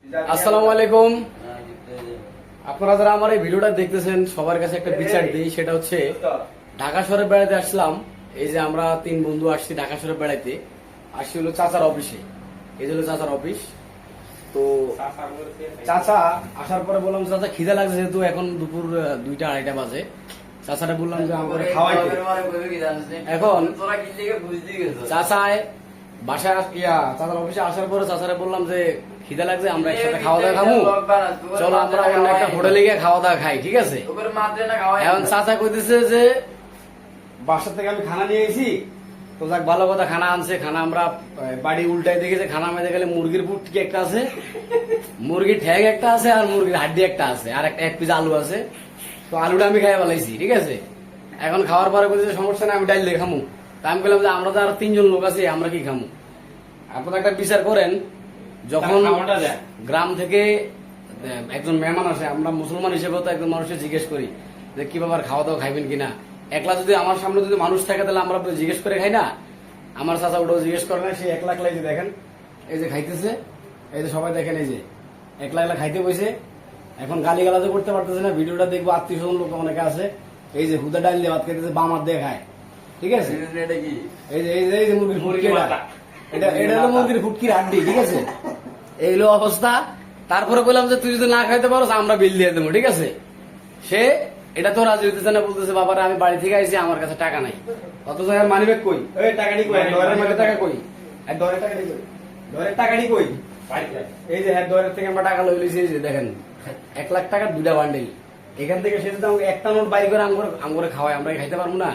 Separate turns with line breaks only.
আসসালামু আলাইকুম। আপনারা যারা আমার এই ভিডিওটা দেখতেছেন সবার কাছে একটা বিচার দিই, সেটা হচ্ছে ঢাকা শহরে বেড়াতে আসলাম। এই যে আমরা 3 বন্ধু আসছি ঢাকা শহরে বেড়াইতে, আসছি হলো চাচার অফিসে। এই হলো চাচার অফিস। তো চাচা আসার পরে বললাম চাচা খিদে লাগছে, যেহেতু এখন দুপুর 2টা-2:30 বাজে। চাচাটা বললাম যে আমাকে খাওয়াইতে। এখন চাচায় বাসায় চাচার অফিসে আসার পরে চাচারে বললাম যে খিদে লাগছে, আমরা একসাথে খাওয়া দাওয়া খাবো, চলো আমরা অন্য একটা হোটেলে গিয়ে খাওয়া দাওয়া খাই, ঠিক আছে? এখন চাচা কইতেছে যে বাসা থেকে আমি খানা নিয়ে এসেছি, তো যাক ভালো কথা, খানা আনছে। খানা আমরা বাড়ি উল্টাই দেখেছি, খানা মেঝে গেলে মুরগির পুটকি একটা আছে, মুরগির ঠ্যাং একটা আছে, আর মুরগির হাড্ডি একটা আছে, আর একটা 1 পিস আলু আছে। তো আলুটা আমি খাই ফেলাইছি, ঠিক আছে? এখন খাওয়ার পরে বলছে সমস্যা নেই, আমি ডাইল দিয়ে খামু। তা আমি বললাম যে আমরা তো আর 3 জন লোক আছি, আমরা কি খামু? আপনারা একটা বিচার করেন, যখন গ্রাম থেকে একজন মেহমান আসে, আমরা মুসলমান হিসেবে তো একজন মানুষকে জিজ্ঞেস করি যে কি ব্যাপার, খাওয়া দাওয়া খাইবেন কিনা। একলা যদি আমার সামনে যদি মানুষ থাকে তাহলে আমরা জিজ্ঞেস করে খাই না? আমার চাচা ওটাও জিজ্ঞেস করে না, সে একলা একলাই যে দেখেন এই যে খাইতেছে, এই যে সবাই দেখেন এই যে একলা একলা খাইতে বসে। এখন গালি গালাজও করতে পারতেছে না, ভিডিওটা দেখবো, আত্মীয় স্বজন লোক অনেকে আছে, এই যে হুদা ডাল দিয়ে ভাত খাইতেছে, বাম হাত দিয়ে খায়, ঠিক আছে? এই যে মুরগির ফুটকি, এটা হলো মুরগির ফুটকির হাড্ডি, ঠিক আছে? এই হলো অবস্থা। তারপরে বললাম যে তুই যদি না খাইতে পারো আমরা বিল দিয়ে দেবো, ঠিক আছে? সে এটা তো রাজি হইতেছে না, বলতেছে বাবারা আমি বাড়ি থেকে আইছি, আমার কাছে টাকা নাই। অথচ আর মানিব্যাগ কই, টাকাটি কই, ডরের মধ্যে টাকা কই, আর ডরের টাকাটি কই, ডরের টাকাটি কই? এই যে ডরের থেকে আমরা টাকা লই লইছি, এই যে দেখেন 1 লাখ টাকার 2টা বান্ডেল। এখান থেকে সে যদি আমাকে একটা নোট বাইর করে আঙ্গুরে খাওয়ায়, আমরা খাইতে পারবো না?